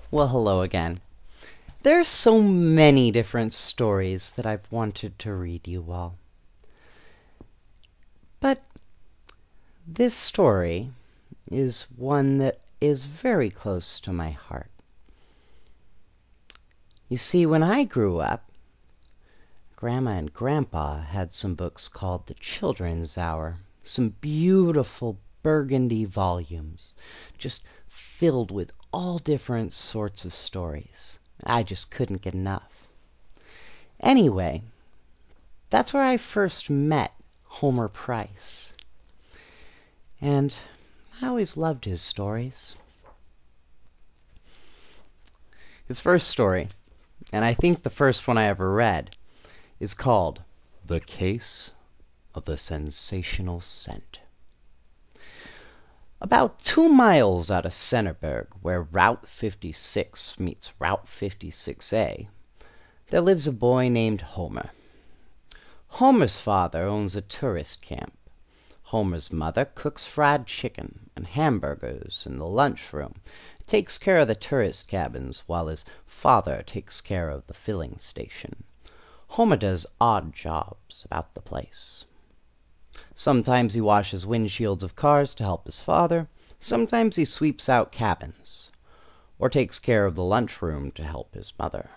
Well, hello again. There's so many different stories that I've wanted to read you all. But this story is one that is very close to my heart. You see, when I grew up, Grandma and Grandpa had some books called The Children's Hour. Some beautiful burgundy volumes, just filled with all different sorts of stories. I just couldn't get enough. Anyway, that's where I first met Homer Price. And I always loved his stories. His first story, and I think the first one I ever read, is called The Case of the Sensational Scent. About 2 miles out of Centerburg, where Route 56 meets Route 56A, there lives a boy named Homer. Homer's father owns a tourist camp. Homer's mother cooks fried chicken and hamburgers in the lunchroom, takes care of the tourist cabins while his father takes care of the filling station. Homer does odd jobs about the place. Sometimes he washes windshields of cars to help his father. Sometimes he sweeps out cabins, or takes care of the lunchroom to help his mother.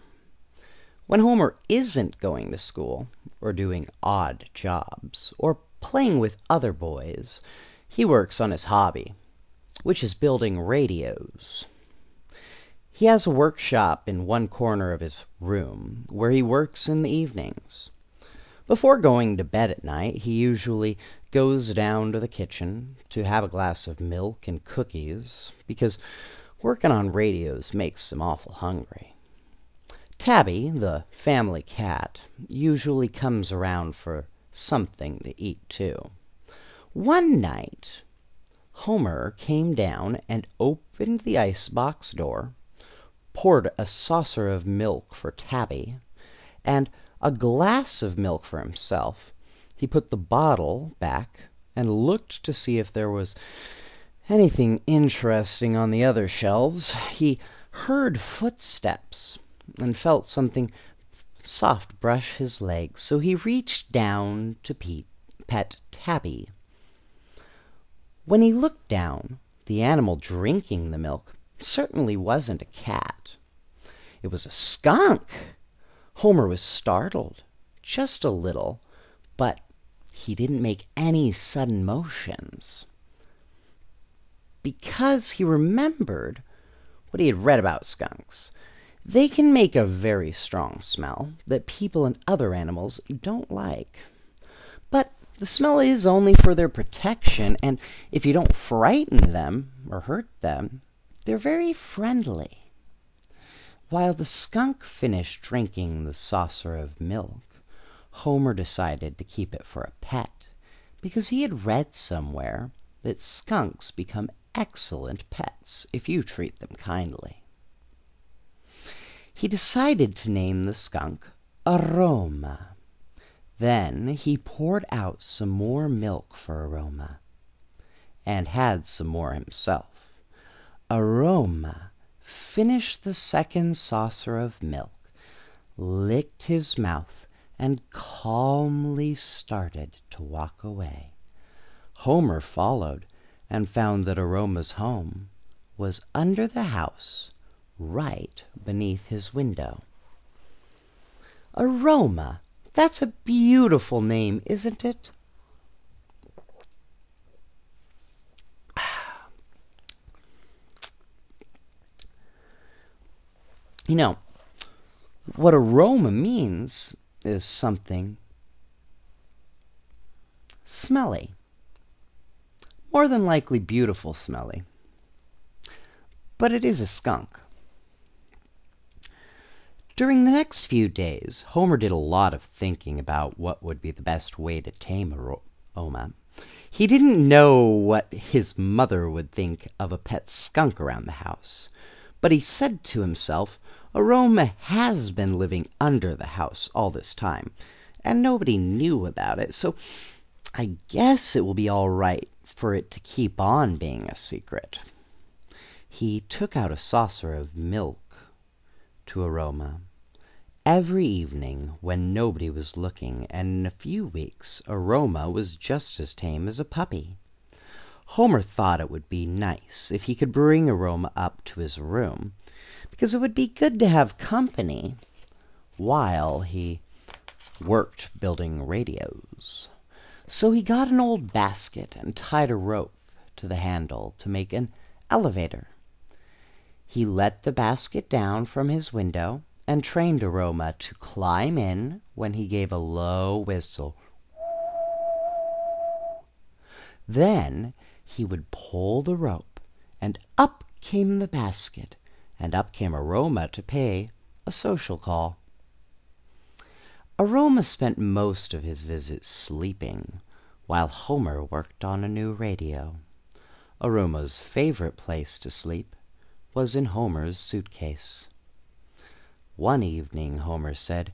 When Homer isn't going to school, or doing odd jobs, or playing with other boys, he works on his hobby, which is building radios. He has a workshop in one corner of his room, where he works in the evenings. Before going to bed at night, he usually goes down to the kitchen to have a glass of milk and cookies, because working on radios makes him awful hungry. Tabby, the family cat, usually comes around for something to eat too. One night, Homer came down and opened the icebox door, poured a saucer of milk for Tabby, and a glass of milk for himself. He put the bottle back and looked to see if there was anything interesting on the other shelves. He heard footsteps and felt something soft brush his legs, so he reached down to pet Tabby. When he looked down, the animal drinking the milk certainly wasn't a cat. It was a skunk. Homer was startled, just a little, but he didn't make any sudden motions, because he remembered what he had read about skunks. They can make a very strong smell that people and other animals don't like. But the smell is only for their protection, and if you don't frighten them or hurt them, they're very friendly. While the skunk finished drinking the saucer of milk, Homer decided to keep it for a pet, because he had read somewhere that skunks become excellent pets if you treat them kindly. He decided to name the skunk Aroma. Then he poured out some more milk for Aroma, and had some more himself. Aroma finished the second saucer of milk, licked his mouth, and calmly started to walk away. Homer followed and found that Aroma's home was under the house, right beneath his window. Aroma, that's a beautiful name, isn't it? You know, what aroma means is something smelly. More than likely beautiful smelly. But it is a skunk. During the next few days, Homer did a lot of thinking about what would be the best way to tame Aroma. He didn't know what his mother would think of a pet skunk around the house, but he said to himself, Aroma has been living under the house all this time, and nobody knew about it, so I guess it will be all right for it to keep on being a secret. He took out a saucer of milk to Aroma every evening when nobody was looking, and in a few weeks Aroma was just as tame as a puppy. Homer thought it would be nice if he could bring Aroma up to his room, because it would be good to have company while he worked building radios. So he got an old basket and tied a rope to the handle to make an elevator. He let the basket down from his window and trained Aroma to climb in when he gave a low whistle. Then he would pull the rope, and up came the basket, and up came Aroma to pay a social call. Aroma spent most of his visit sleeping, while Homer worked on a new radio. Aroma's favorite place to sleep was in Homer's suitcase. One evening Homer said,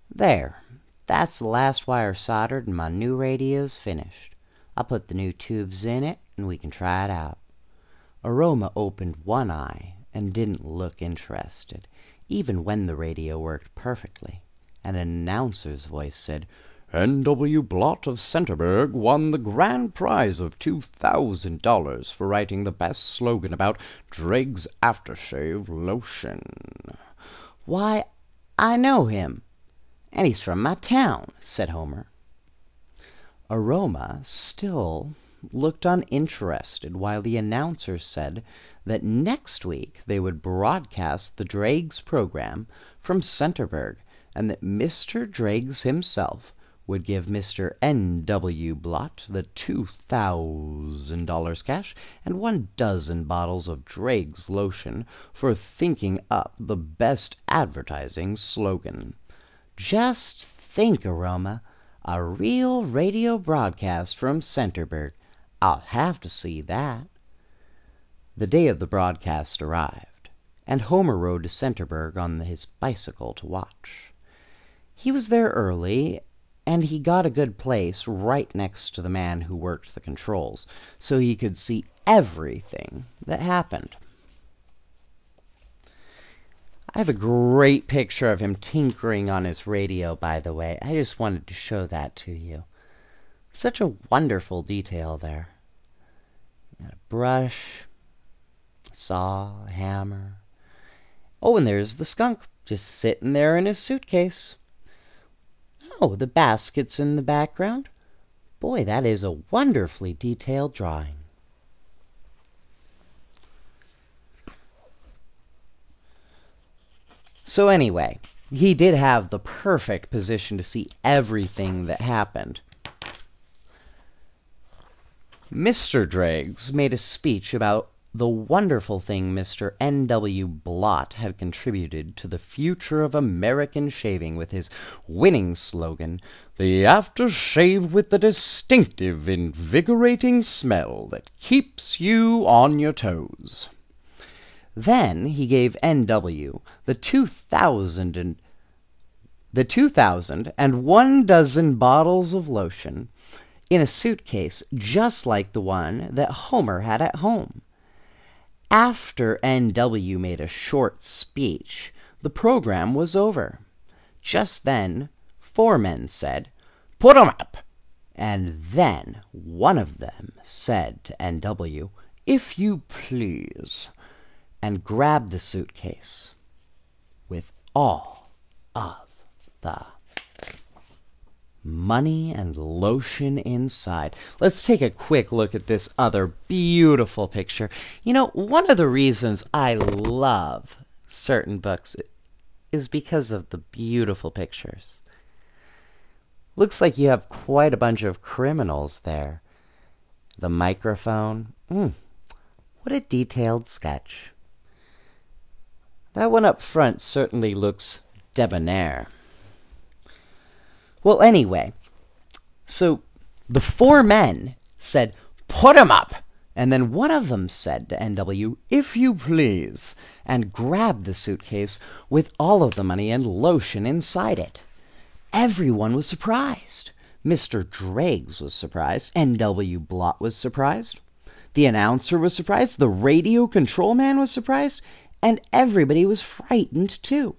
"There, that's the last wire soldered and my new radio's finished. I'll put the new tubes in it and we can try it out." Aroma opened one eye and didn't look interested, even when the radio worked perfectly, and an announcer's voice said, "N.W. Blott of Centerburg won the grand prize of $2,000 for writing the best slogan about Drake's aftershave lotion." "Why, I know him, and he's from my town," said Homer. Aroma still looked uninterested while the announcer said that next week they would broadcast the Drake's program from Centerburg, and that Mr. Driggs himself would give Mr. N.W. Blott the $2,000 cash and 12 bottles of Driggs lotion for thinking up the best advertising slogan. Just think, Aroma, a real radio broadcast from Centerburg. I'll have to see that. The day of the broadcast arrived, and Homer rode to Centerburg on his bicycle to watch. He was there early, and he got a good place right next to the man who worked the controls, so he could see everything that happened. I have a great picture of him tinkering on his radio, by the way. I just wanted to show that to you. Such a wonderful detail there. A brush, a saw, a hammer. Oh, and there's the skunk, just sitting there in his suitcase. Oh, the basket's in the background. Boy, that is a wonderfully detailed drawing. So anyway, he did have the perfect position to see everything that happened. Mr. Driggs made a speech about the wonderful thing Mr. N.W. Blott had contributed to the future of American shaving with his winning slogan, "The aftershave with the distinctive, invigorating smell that keeps you on your toes." Then he gave N.W. the 2,001 bottles of lotion in a suitcase just like the one that Homer had at home. After N.W. made a short speech, the program was over. Just then, 4 men said, "Put 'em up!" And then one of them said to N.W., "If you please," and grabbed the suitcase with all of the money and lotion inside. Let's take a quick look at this other beautiful picture. You know, one of the reasons I love certain books is because of the beautiful pictures. Looks like you have quite a bunch of criminals there. The microphone. What a detailed sketch. That one up front certainly looks debonair. Well, anyway, so the 4 men said, "Put 'em up!" And then one of them said to N.W., "If you please," and grabbed the suitcase with all of the money and lotion inside it. Everyone was surprised. Mr. Driggs was surprised. N.W. Blott was surprised. The announcer was surprised, the radio control man was surprised, and everybody was frightened too.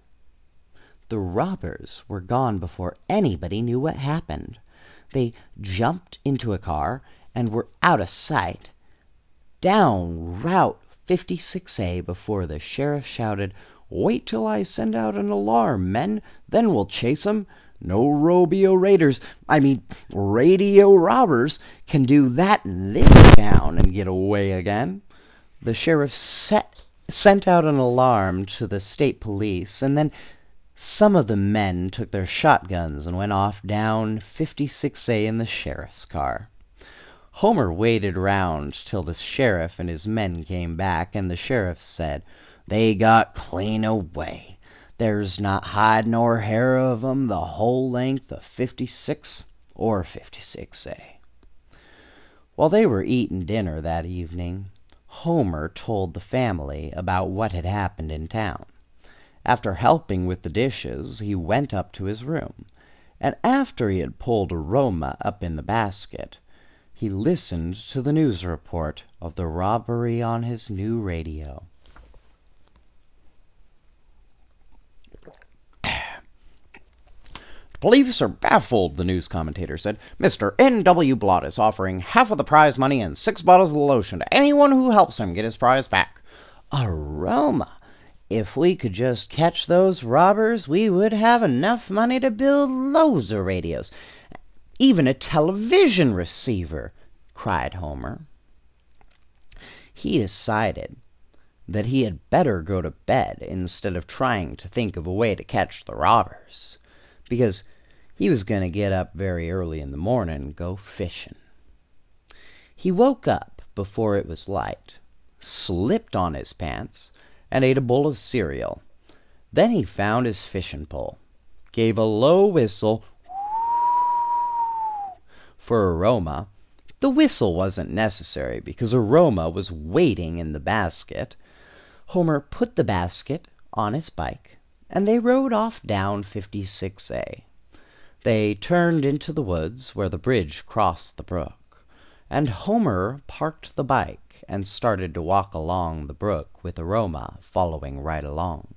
The robbers were gone before anybody knew what happened. They jumped into a car and were out of sight, down Route 56A, before the sheriff shouted, "Wait till I send out an alarm, men, then we'll chase 'em. No radio robbers can do that in this town and get away again." The sheriff sent out an alarm to the state police, and then some of the men took their shotguns and went off down 56A in the sheriff's car. Homer waited around till the sheriff and his men came back, and the sheriff said, "They got clean away. There's not hide nor hair of 'em the whole length of 56 or 56A. While they were eating dinner that evening, Homer told the family about what had happened in town. After helping with the dishes, he went up to his room, and after he had pulled Aroma up in the basket, he listened to the news report of the robbery on his new radio. "Police are baffled," the news commentator said. "Mr. N.W. Blott is offering half of the prize money and 6 bottles of lotion to anyone who helps him get his prize back." "Aroma, if we could just catch those robbers, we would have enough money to build loads of radios, even a television receiver," cried Homer. He decided that he had better go to bed instead of trying to think of a way to catch the robbers, because he was going to get up very early in the morning and go fishing. He woke up before it was light, slipped on his pants, and ate a bowl of cereal. Then he found his fishing pole, gave a low whistle for Aroma. The whistle wasn't necessary because Aroma was waiting in the basket. Homer put the basket on his bike, and they rode off down 56A. They turned into the woods where the bridge crossed the brook, and Homer parked the bike and started to walk along the brook with Aroma following right along.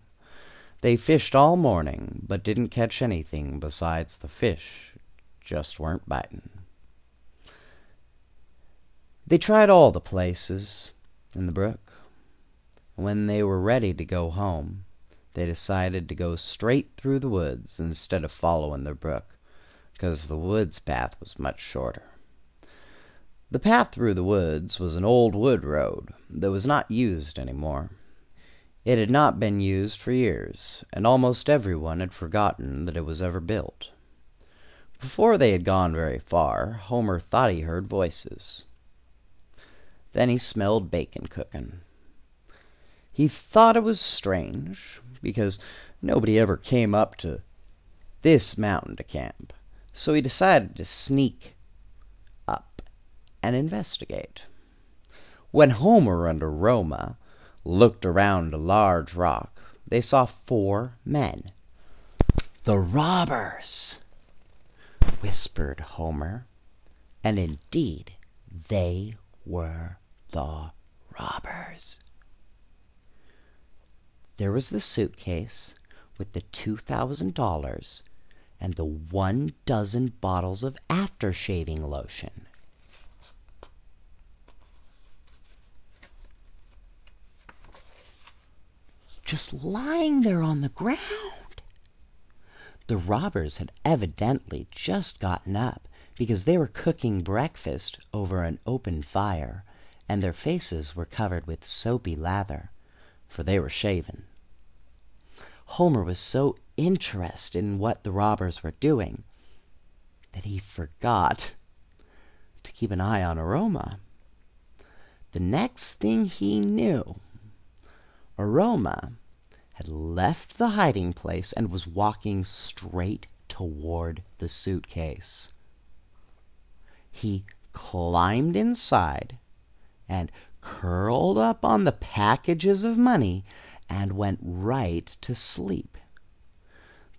They fished all morning, but didn't catch anything besides the fish just weren't biting. They tried all the places in the brook. When they were ready to go home, they decided to go straight through the woods instead of following the brook, because the woods path was much shorter. The path through the woods was an old wood road that was not used anymore. It had not been used for years, and almost everyone had forgotten that it was ever built. Before they had gone very far, Homer thought he heard voices. Then he smelled bacon cooking. He thought it was strange, because nobody ever came up to this mountain to camp, so he decided to sneak up and investigate. When Homer and Aroma looked around a large rock, they saw 4 men. "The robbers," whispered Homer, and indeed they were the robbers. There was the suitcase with the $2,000 and the 12 bottles of after-shaving lotion. Just lying there on the ground. The robbers had evidently just gotten up because they were cooking breakfast over an open fire, and their faces were covered with soapy lather, for they were shaven. Homer was so interested in what the robbers were doing that he forgot to keep an eye on Aroma. The next thing he knew, Aroma had left the hiding place and was walking straight toward the suitcase. He climbed inside and curled up on the packages of money and went right to sleep.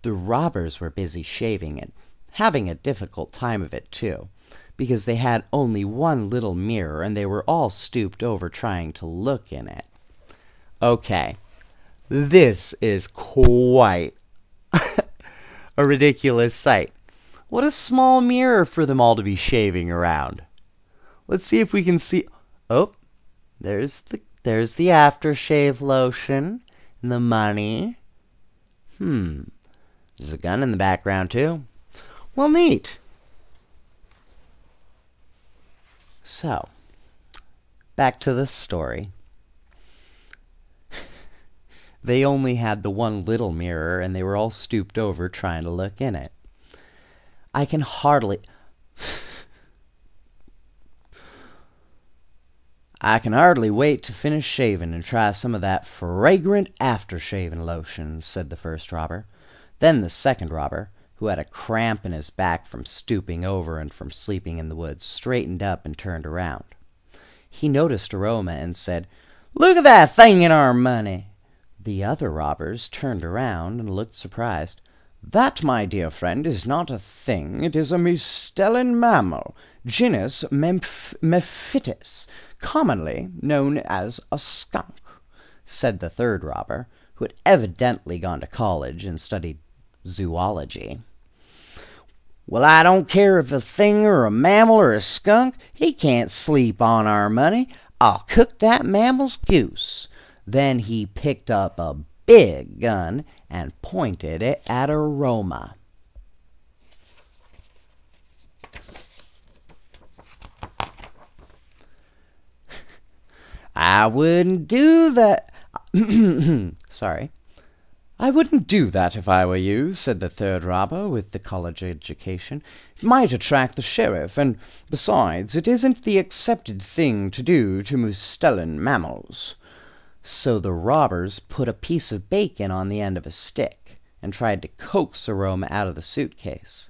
The robbers were busy shaving and having a difficult time of it too, because they had only one little mirror and they were all stooped over trying to look in it. Okay, this is quite a ridiculous sight. What a small mirror for them all to be shaving around. Let's see if we can see. Oh, there's the aftershave lotion and the money. There's a gun in the background too. Well, neat. So, back to the story. They only had the one little mirror, and they were all stooped over trying to look in it. I can hardly wait to finish shaving and try some of that fragrant after-shaving lotion, said the first robber. Then the second robber, who had a cramp in his back from stooping over and from sleeping in the woods, straightened up and turned around. He noticed Aroma and said, "Look at that thing in our money." The other robbers turned around and looked surprised. "That, my dear friend, is not a thing. It is a mustellin mammal, genus Mephitis, commonly known as a skunk," said the third robber, who had evidently gone to college and studied zoology. "Well, I don't care if a thing or a mammal or a skunk. He can't sleep on our money. I'll cook that mammal's goose." Then he picked up a big gun and pointed it at Aroma. "I wouldn't do that." Sorry. "I wouldn't do that if I were you," said the third robber with the college education. "It might attract the sheriff, and besides, it isn't the accepted thing to do to mustellin mammals." So the robbers put a piece of bacon on the end of a stick and tried to coax Aroma out of the suitcase.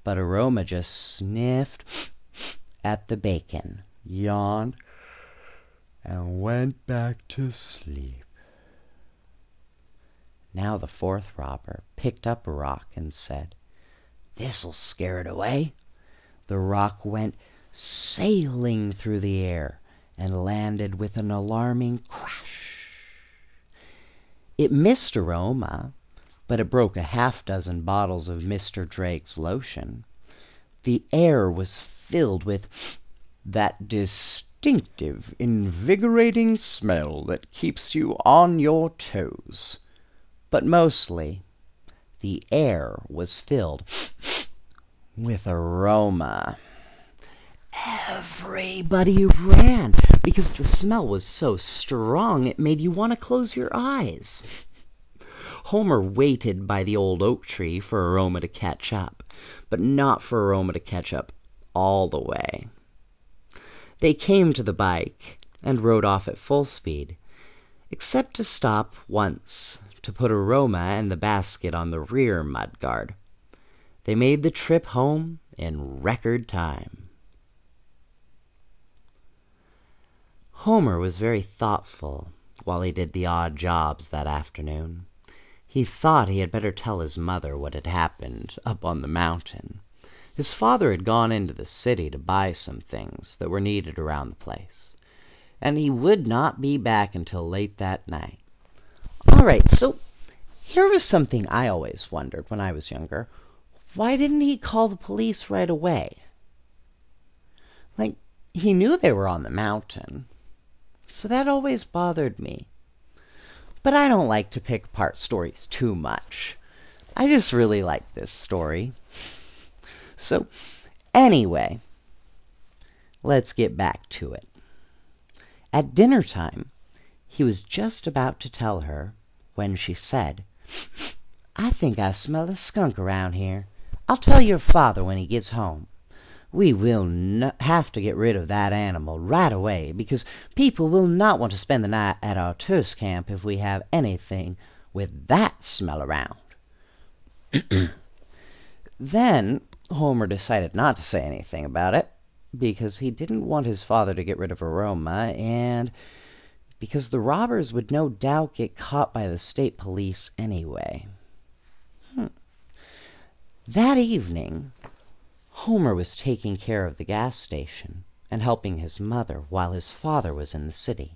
But Aroma just sniffed at the bacon, yawned, and went back to sleep. Now the fourth robber picked up a rock and said, "This'll scare it away." The rock went sailing through the air and landed with an alarming crash. It missed Aroma, but it broke a half-dozen bottles of Mr. Drake's lotion. The air was filled with that distinctive, invigorating smell that keeps you on your toes. But mostly, the air was filled with Aroma. Everybody ran because the smell was so strong it made you want to close your eyes. Homer waited by the old oak tree for Aroma to catch up, but not for Aroma to catch up all the way. They came to the bike and rode off at full speed, except to stop once to put Aroma and the basket on the rear mudguard. They made the trip home in record time. Homer was very thoughtful while he did the odd jobs that afternoon. He thought he had better tell his mother what had happened up on the mountain. His father had gone into the city to buy some things that were needed around the place, and he would not be back until late that night. All right, so here was something I always wondered when I was younger. Why didn't he call the police right away? Like, he knew they were on the mountain. So that always bothered me. But I don't like to pick apart stories too much. I just really like this story. So, anyway, let's get back to it. At dinner time, he was just about to tell her when she said, "I think I smell a skunk around here. I'll tell your father when he gets home. We will have to get rid of that animal right away because people will not want to spend the night at our tourist camp if we have anything with that smell around." Then Homer decided not to say anything about it because he didn't want his father to get rid of Aroma and because the robbers would no doubt get caught by the state police anyway. That evening, Homer was taking care of the gas station and helping his mother while his father was in the city.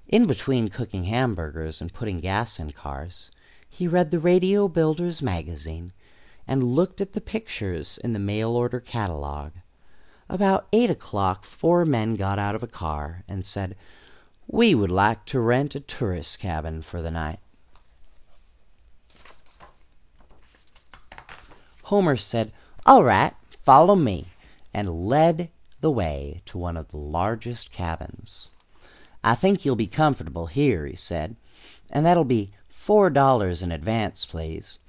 In between cooking hamburgers and putting gas in cars, he read the Radio Builder's magazine and looked at the pictures in the mail-order catalog. About 8 o'clock, 4 men got out of a car and said, "We would like to rent a tourist cabin for the night." Homer said, "All right, follow me," and led the way to one of the largest cabins. "I think you'll be comfortable here," he said, "and that'll be $4 in advance, please."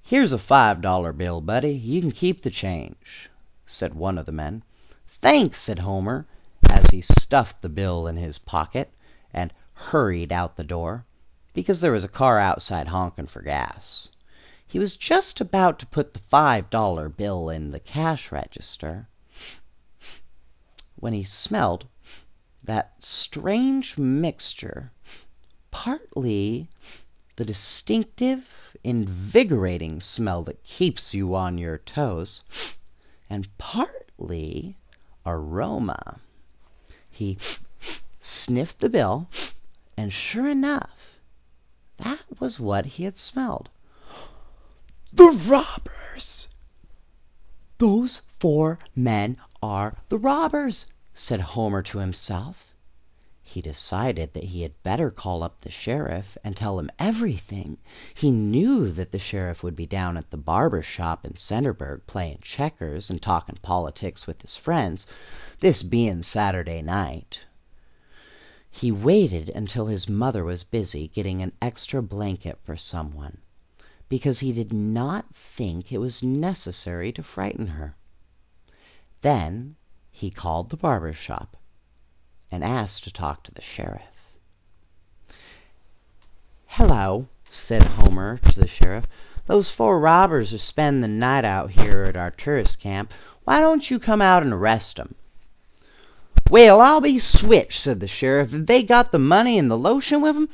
"Here's a $5 bill, buddy. You can keep the change," said one of the men. "Thanks," said Homer, as he stuffed the bill in his pocket and hurried out the door, because there was a car outside honking for gas. He was just about to put the $5 bill in the cash register when he smelled that strange mixture, partly the distinctive, invigorating smell that keeps you on your toes, and partly aroma. He sniffed the bill, and sure enough, that was what he had smelled. "The robbers! Those 4 men are the robbers," said Homer to himself. He decided that he had better call up the sheriff and tell him everything. He knew that the sheriff would be down at the barber shop in Centerburg playing checkers and talking politics with his friends, this being Saturday night. He waited until his mother was busy getting an extra blanket for someone, because he did not think it was necessary to frighten her. Then he called the barber shop and asked to talk to the sheriff. "Hello," said Homer to the sheriff. "Those 4 robbers are spending the night out here at our tourist camp. Why don't you come out and arrest them?" "Well, I'll be switched," said the sheriff. "Have they got the money and the lotion with them?"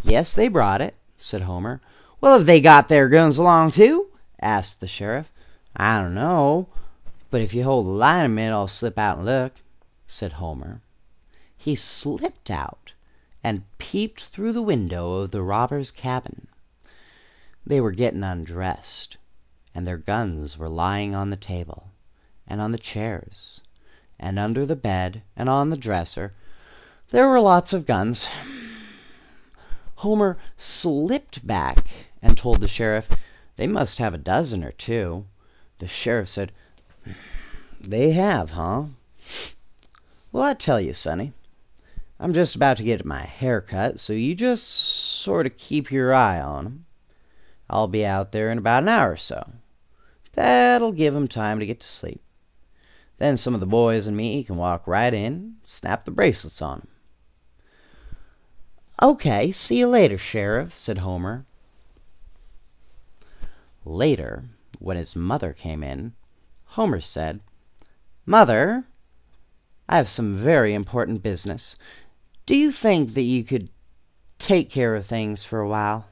"Yes, they brought it," said Homer. "Well, have they got their guns along too?" asked the sheriff. "I don't know, but if you hold the line a minute, I'll slip out and look," said Homer. He slipped out and peeped through the window of the robbers' cabin. They were getting undressed, and their guns were lying on the table, and on the chairs, and under the bed, and on the dresser. There were lots of guns. Homer slipped back and told the sheriff, "They must have a dozen or two." The sheriff said, "They have, huh? Well, I tell you, Sonny, I'm just about to get my hair cut, so you just sort of keep your eye on 'em. I'll be out there in about an hour or so. That'll give 'em time to get to sleep. Then some of the boys and me can walk right in, snap the bracelets on 'em." "Okay, see you later, Sheriff," said Homer. Later, when his mother came in, Homer said, "Mother, I have some very important business. Do you think that you could take care of things for a while?"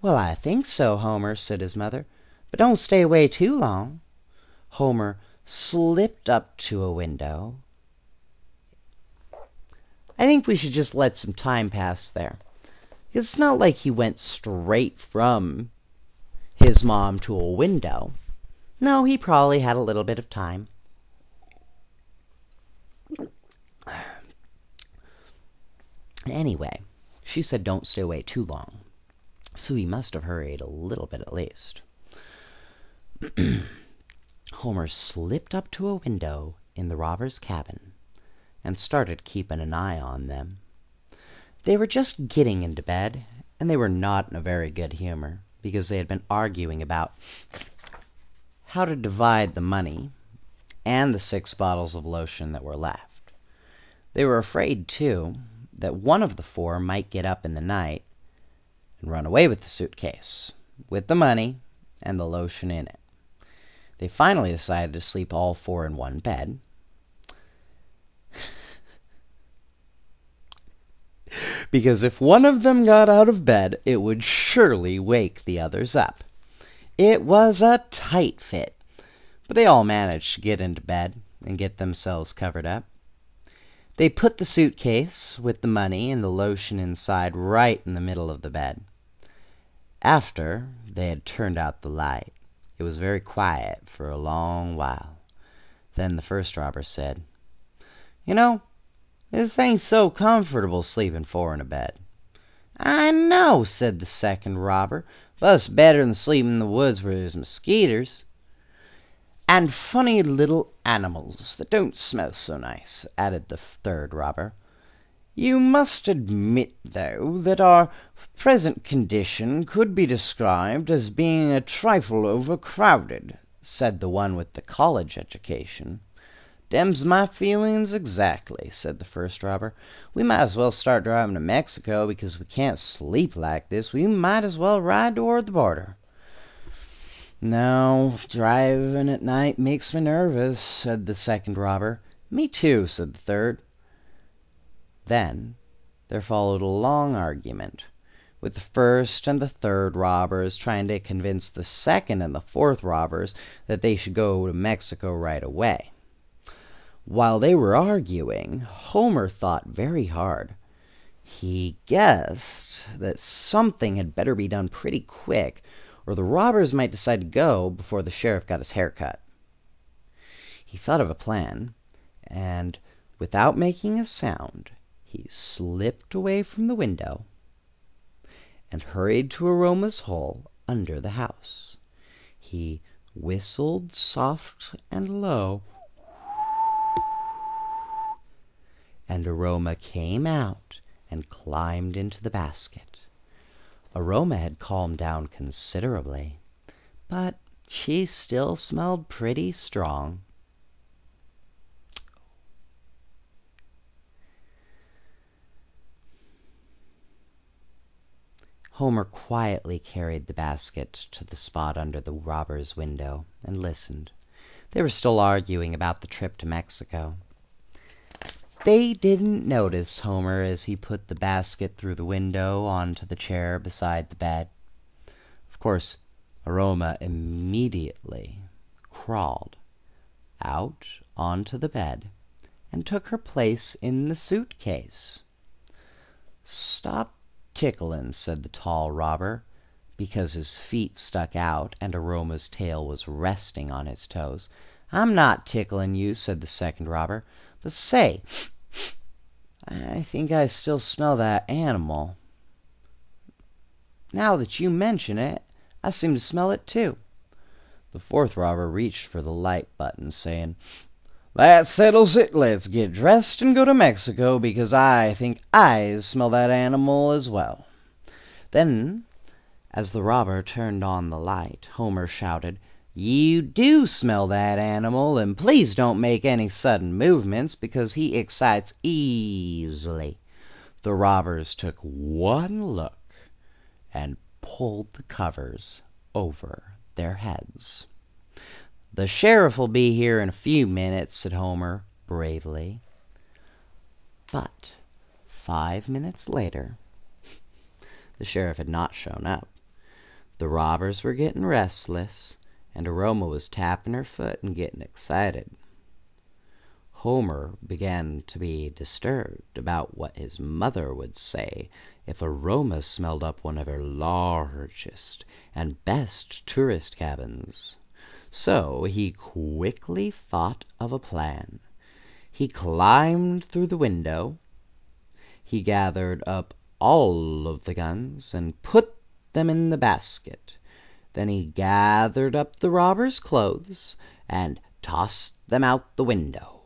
"Well, I think so, Homer," said his mother, "but don't stay away too long." Homer slipped up to a window. I think we should just let some time pass there. It's not like he went straight from his mom to a window. No, he probably had a little bit of time. Anyway, she said don't stay away too long, so he must have hurried a little bit at least. Homer slipped up to a window in the robber's cabin and started keeping an eye on them. They were just getting into bed, and they were not in a very good humor, because they had been arguing about how to divide the money and the 6 bottles of lotion that were left. They were afraid, too, that one of the 4 might get up in the night and run away with the suitcase, with the money and the lotion in it. They finally decided to sleep all 4 in one bed. Because if one of them got out of bed, it would surely wake the others up. It was a tight fit, but they all managed to get into bed and get themselves covered up. They put the suitcase with the money and the lotion inside right in the middle of the bed. After they had turned out the light, it was very quiet for a long while. Then the first robber said, "You know, this ain't so comfortable sleeping four in a bed." "I know," said the second robber, "but it's better than sleeping in the woods where there's mosquitoes." "And funny little animals that don't smell so nice," added the third robber. "You must admit, though, that our present condition could be described as being a trifle overcrowded," said the one with the college education. "Dem's my feelings exactly," said the first robber. "We might as well start driving to Mexico, because we can't sleep like this. We might as well ride toward the border." "No, driving at night makes me nervous," said the second robber. "Me too," said the third. Then there followed a long argument, with the first and the third robbers trying to convince the second and the fourth robbers that they should go to Mexico right away. While they were arguing, Homer thought very hard. He guessed that something had better be done pretty quick, or the robbers might decide to go before the sheriff got his hair cut. He thought of a plan, and without making a sound, he slipped away from the window and hurried to Aroma's hole under the house. He whistled soft and low, and Aroma came out and climbed into the basket. Aroma had calmed down considerably, but she still smelled pretty strong. Homer quietly carried the basket to the spot under the robber's window and listened. They were still arguing about the trip to Mexico. They didn't notice Homer as he put the basket through the window onto the chair beside the bed. Of course, Aroma immediately crawled out onto the bed and took her place in the suitcase. "Stop tickling," said the tall robber, because his feet stuck out and Aroma's tail was resting on his toes. "I'm not tickling you," said the second robber. "But say, I think I still smell that animal. Now that you mention it, I seem to smell it too." The fourth robber reached for the light button, saying, "That settles it. Let's get dressed and go to Mexico, because I think I smell that animal as well." Then, as the robber turned on the light, Homer shouted, "You do smell that animal, and please don't make any sudden movements, because he excites easily." The robbers took one look and pulled the covers over their heads. "The sheriff will be here in a few minutes," said Homer bravely. But 5 minutes later, the sheriff had not shown up. The robbers were getting restless, and Aroma was tapping her foot and getting excited. Homer began to be disturbed about what his mother would say if Aroma smelled up one of her largest and best tourist cabins. So he quickly thought of a plan. He climbed through the window. He gathered up all of the guns and put them in the basket. Then he gathered up the robbers' clothes and tossed them out the window.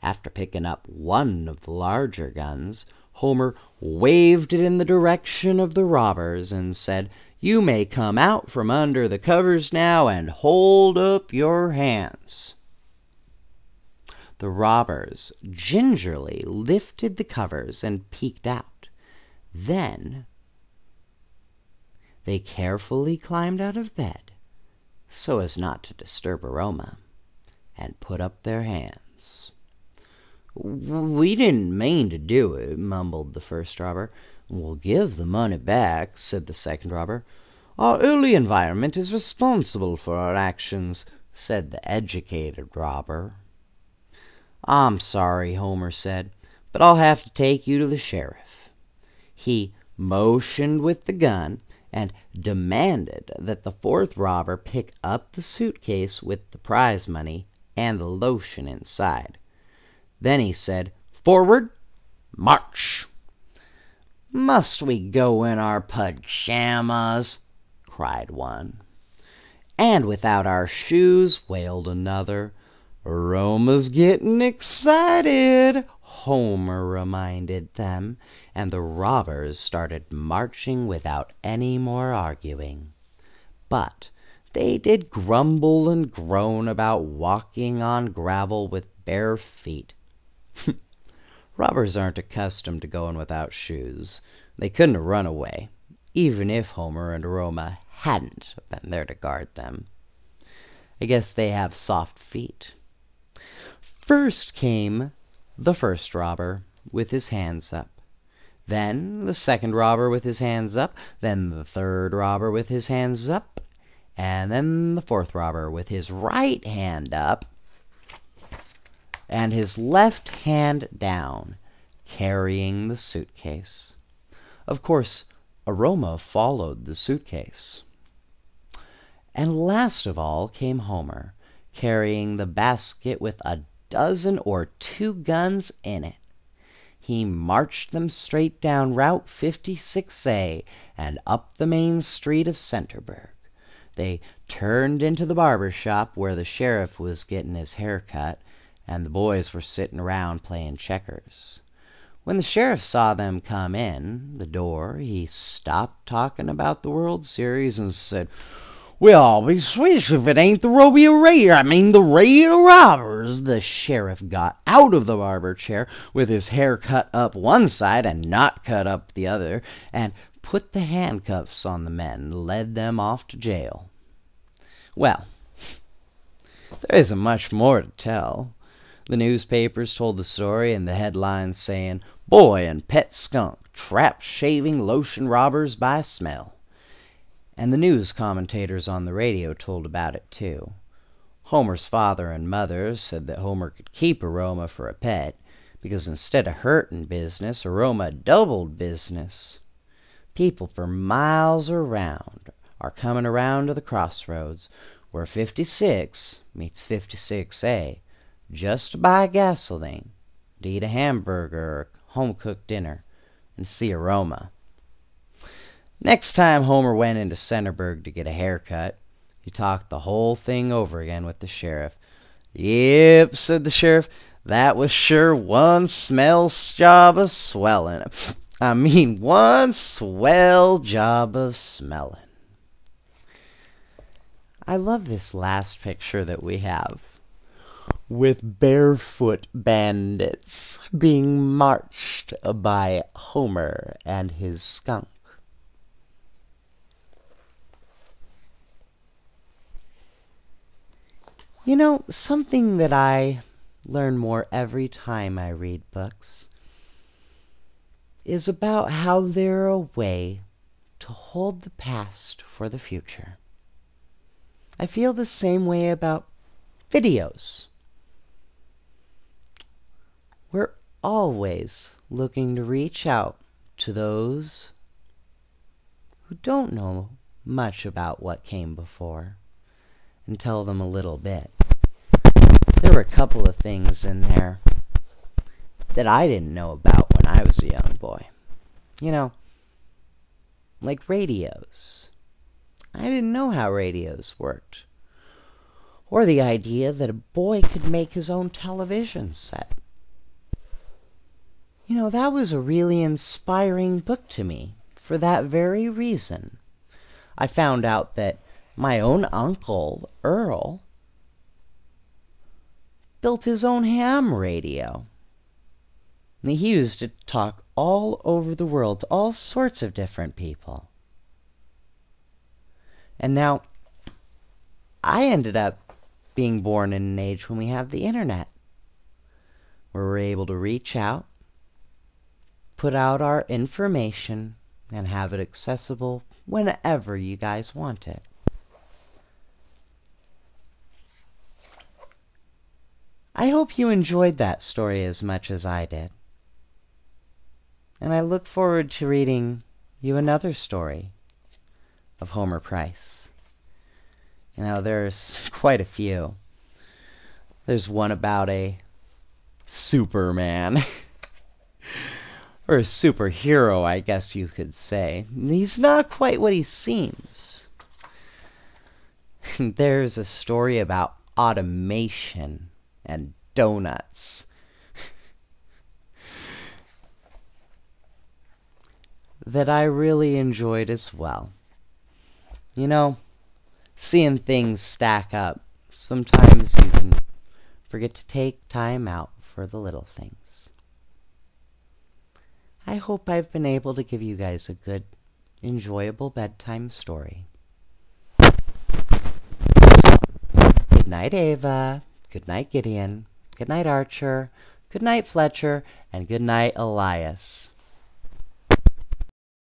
After picking up one of the larger guns, Homer waved it in the direction of the robbers and said, "You may come out from under the covers now and hold up your hands." The robbers gingerly lifted the covers and peeked out. Then they carefully climbed out of bed, so as not to disturb Aroma, and put up their hands. "We didn't mean to do it," mumbled the first robber. "We'll give the money back," said the second robber. Our early environment is responsible for our actions, said the educated robber. I'm sorry, Homer said, but I'll have to take you to the sheriff. He motioned with the gun and demanded that the fourth robber pick up the suitcase with the prize money and the lotion inside. Then he said, "Forward, march!" "Must we go in our pajamas?" cried one. "And without our shoes," wailed another. "Roma's getting excited," Homer reminded them, and the robbers started marching without any more arguing. But they did grumble and groan about walking on gravel with bare feet. Robbers aren't accustomed to going without shoes. They couldn't have run away, even if Homer and Roma hadn't been there to guard them. I guess they have soft feet. First came the first robber with his hands up. Then the second robber with his hands up. Then the third robber with his hands up. And then the fourth robber with his right hand up and his left hand down, carrying the suitcase. Of course, Aroma followed the suitcase. And last of all came Homer, carrying the basket with a dozen or 2 guns in it. He marched them straight down Route 56A and up the main street of Centerburg. They turned into the barber shop where the sheriff was getting his hair cut, and the boys were sitting around playing checkers. When the sheriff saw them come in the door, he stopped talking about the World Series and said, "Well, I'll be switched if it ain't the the raid of robbers." The sheriff got out of the barber chair with his hair cut up one side and not cut up the other, and put the handcuffs on the men and led them off to jail. Well, there isn't much more to tell. The newspapers told the story in the headlines saying, "Boy and pet skunk trapped shaving lotion robbers by smell." And the news commentators on the radio told about it too. Homer's father and mother said that Homer could keep Aroma for a pet, because instead of hurting business, Aroma doubled business. People for miles around are coming around to the crossroads where 56 meets 56A just to buy gasoline, to eat a hamburger or home-cooked dinner, and see Aroma. Next time Homer went into Centerburg to get a haircut, he talked the whole thing over again with the sheriff. "Yep," said the sheriff, "that was sure one smell job of swelling. One swell job of smelling." I love this last picture that we have, with barefoot bandits being marched by Homer and his skunk. You know, something that I learn more every time I read books is about how they're a way to hold the past for the future. I feel the same way about videos. We're always looking to reach out to those who don't know much about what came before and tell them a little bit. There were a couple of things in there that I didn't know about when I was a young boy. You know, like radios. I didn't know how radios worked. Or the idea that a boy could make his own television set. You know, that was a really inspiring book to me for that very reason. I found out that my own uncle, Earl, built his own ham radio. And he used it to talk all over the world to all sorts of different people. And now, I ended up being born in an age when we have the internet, where we're able to reach out, put out our information, and have it accessible whenever you guys want it. I hope you enjoyed that story as much as I did. And I look forward to reading you another story of Homer Price. You know, there's quite a few. There's one about a Superman. Or a superhero, I guess you could say. He's not quite what he seems. There's a story about automation and donuts. That I really enjoyed as well. You know, seeing things stack up, sometimes you can forget to take time out for the little things. I hope I've been able to give you guys a good, enjoyable bedtime story. So, good night, Ava. Good night, Gideon. Good night, Archer. Good night, Fletcher. And good night, Elias.